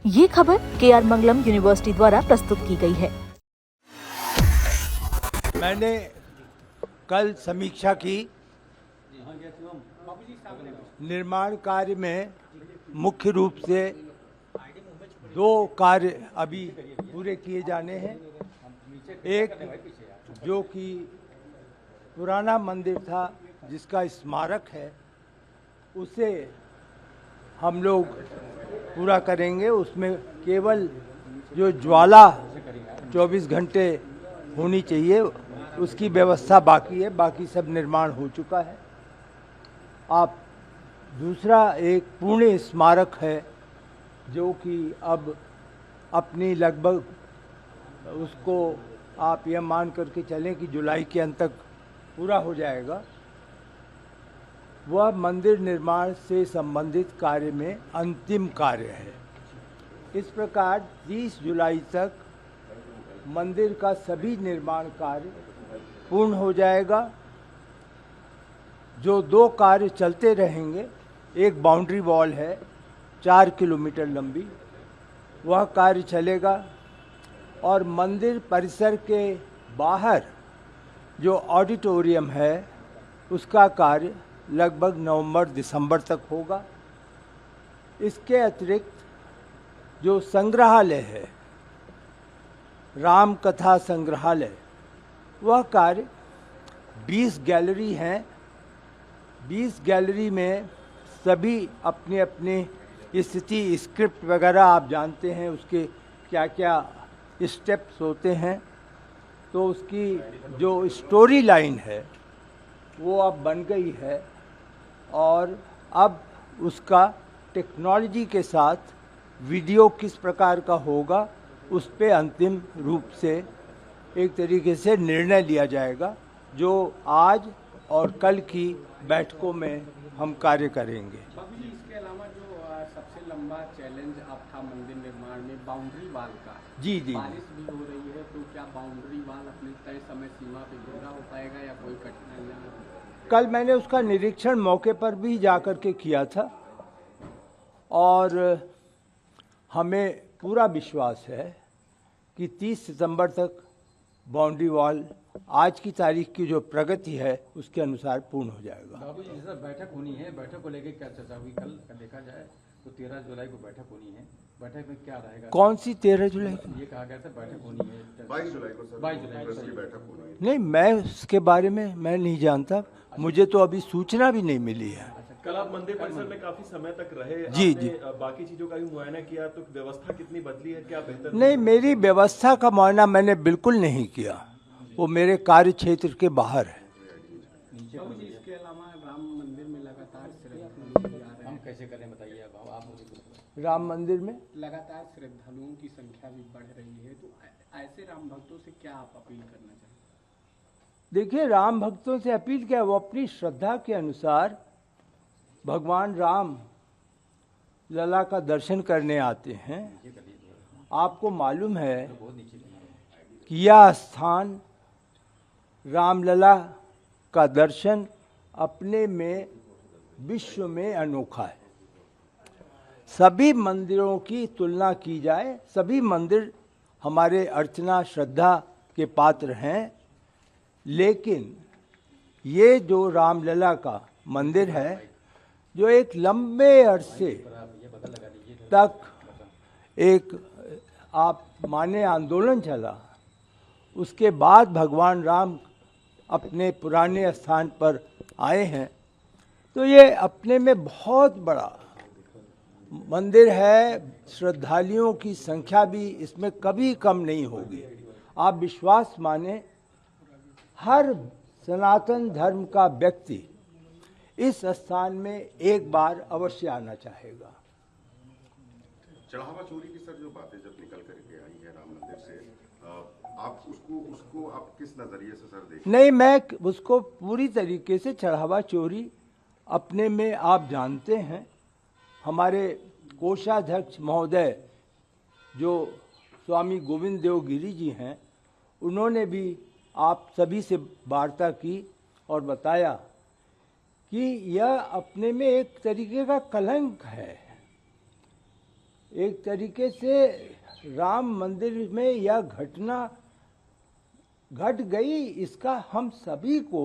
ये खबर KR मंगलम university द्वारा प्रस्तुत की गई है। मैंने कल समीक्षा की। निर्माण कार्य में मुख्य रूप से 2 कार्य अभी पूरे किए जाने हैं। एक जो कि पुराना मंदिर था जिसका स्मारक है, उसे हम लोग पूरा करेंगे। उसमें केवल जो ज्वाला 24 घंटे होनी चाहिए उसकी व्यवस्था बाकी है, बाकी सब निर्माण हो चुका है। आप दूसरा एक पुणे स्मारक है जो कि अब अपनी लगभग उसको आप यह मान करके चलें कि जुलाई के अंत तक पूरा हो जाएगा। वह मंदिर निर्माण से संबंधित कार्य में अंतिम कार्य है। इस प्रकार 30 जुलाई तक मंदिर का सभी निर्माण कार्य पूर्ण हो जाएगा। जो 2 कार्य चलते रहेंगे, एक बाउंड्री वॉल है 4 किलोमीटर लंबी, वह कार्य चलेगा, और मंदिर परिसर के बाहर जो ऑडिटोरियम है उसका कार्य लगभग नवंबर-दिसंबर तक होगा। इसके अतिरिक्त जो संग्रहालय है, राम कथा संग्रहालय, वह कार्य 20 गैलरी हैं। 20 गैलरी में सभी अपने अपने स्थिति, स्क्रिप्ट वगैरह आप जानते हैं उसके क्या क्या स्टेप्स होते हैं। तो उसकी जो स्टोरी लाइन है वो अब बन गई है, और अब उसका टेक्नोलॉजी के साथ वीडियो किस प्रकार का होगा उस पे अंतिम रूप से एक तरीके से निर्णय लिया जाएगा, जो आज और कल की बैठकों में हम कार्य करेंगे। बाबू जी, इसके अलावा जो सबसे लंबा चैलेंज अब था मंदिर निर्माण में बाउंड्री वाल का, जी। बारिश भी हो रही है, तो क्या बाउंड्री वाल अपने तय समय सीमा पे पूरा हो पाएगा या कोई कठिनाइयाँ? कल मैंने उसका निरीक्षण मौके पर भी जाकर के किया था, और हमें पूरा विश्वास है कि 30 सितंबर तक बाउंड्री वॉल आज की तारीख की जो प्रगति है उसके अनुसार पूर्ण हो जाएगा। बाबू जी, सर बैठक होनी है, बैठक को लेकर क्या चर्चा हुई? कल देखा जाए तो 13 जुलाई को बैठक होनी है, बैठक में क्या रहेगा? कौन सी 13 जुलाई को? ये कहा गया था बैठक होनी है 22 जुलाई को सर, 22 जुलाई को की बैठक होनी है। नहीं, मैं उसके बारे में मैं नहीं जानता, मुझे तो अभी सूचना भी नहीं मिली है। कल आप मंदिर परिसर में काफी समय तक रहे, जी, आपने जी। बाकी चीजों का भी मुआयना किया, तो व्यवस्था कितनी बदली है, क्या बेहतर? नहीं, मेरी व्यवस्था का मुआयना मैंने बिल्कुल नहीं किया, वो मेरे कार्य क्षेत्र के बाहर है। बाबू जी, इसके अलावा राम मंदिर में लगातार श्रद्धालु भी आ रहे हम हैं, कैसे करें बताइए आप मुझे। राम मंदिर में लगातार श्रद्धालुओं की संख्या भी बढ़ रही है, तो ऐसे राम भक्तों से क्या आप अपील करना चाहेंगे? देखिए, राम भक्तों से अपील क्या, वो अपनी श्रद्धा के अनुसार भगवान राम लला का दर्शन करने आते हैं। आपको मालूम है कि यह स्थान रामलला का दर्शन अपने में विश्व में अनोखा है। सभी मंदिरों की तुलना की जाए, सभी मंदिर हमारे अर्चना श्रद्धा के पात्र हैं, लेकिन ये जो रामलला का मंदिर है, जो एक लंबे अरसे तक एक आप माने आंदोलन चला, उसके बाद भगवान राम अपने पुराने स्थान पर आए हैं, तो ये अपने में बहुत बड़ा मंदिर है। श्रद्धालुओं की संख्या भी इसमें कभी कम नहीं होगी। आप विश्वास माने, हर सनातन धर्म का व्यक्ति इस स्थान में एक बार अवश्य आना चाहेगा। चढ़ावा चोरी की सर जो बातें जब निकल करके आई है राम मंदिर से, आप उसको आप किस नजरिए से सर देखते? नहीं, मैं उसको पूरी तरीके से चढ़ावा चोरी अपने में, आप जानते हैं हमारे कोषाध्यक्ष महोदय जो स्वामी गोविंद देव गिरी जी हैं, उन्होंने भी आप सभी से वार्ता की और बताया कि यह अपने में एक तरीके का कलंक है। एक तरीके से राम मंदिर में यह घटना घट गई, इसका हम सभी को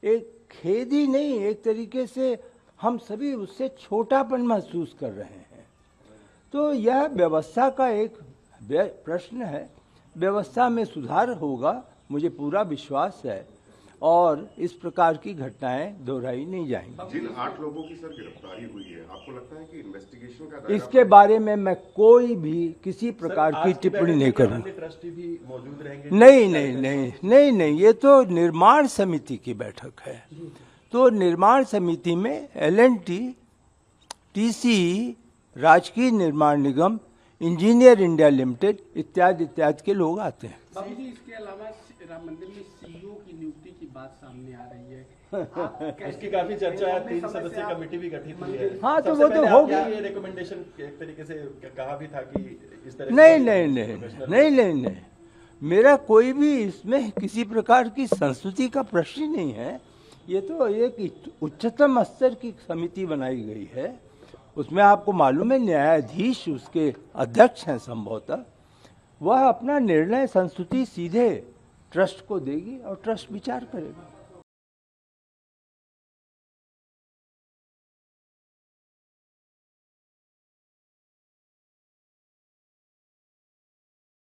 एक खेद ही नहीं, एक तरीके से हम सभी उससे छोटापन महसूस कर रहे हैं। तो यह व्यवस्था का एक प्रश्न है, व्यवस्था में सुधार होगा, मुझे पूरा विश्वास है, और इस प्रकार की घटनाएं दोहराई नहीं जाएंगी। जिन 8 लोगों की सर गिरफ्तारी हुई है, आपको लगता है कि इन्वेस्टिगेशन का दायरा इसके बारे में मैं कोई भी किसी प्रकार की टिप्पणी नहीं करूंगा। ट्रस्टी भी मौजूद रहेंगे? नहीं, ये तो निर्माण समिति की बैठक है। तो निर्माण समिति में L&T, TCE, राजकीय निर्माण निगम, इंजीनियर इंडिया लिमिटेड इत्यादि के लोग आते हैं। बाबू जी, इसके अलावा राम मंदिर में CEO की नियुक्ति की बात सामने आ रही है। इसकी काफी चर्चा है, 3 सदस्यीय कमेटी भी गठित हुई है। हाँ, तो सबसे वो तो पहले होगी। आपकी ये रिकमेंडेशन एक तरीके से कहा भी था कि इस तरह नहीं, मेरा कोई भी इसमें किसी प्रकार की संस्कृति का प्रश्न नहीं है। ये तो एक उच्चतम स्तर की समिति बनाई गई है, उसमें आपको मालूम है न्यायाधीश उसके अध्यक्ष हैं संभवतः, वह अपना निर्णय संस्तुति सीधे ट्रस्ट को देगी और ट्रस्ट विचार करेगा।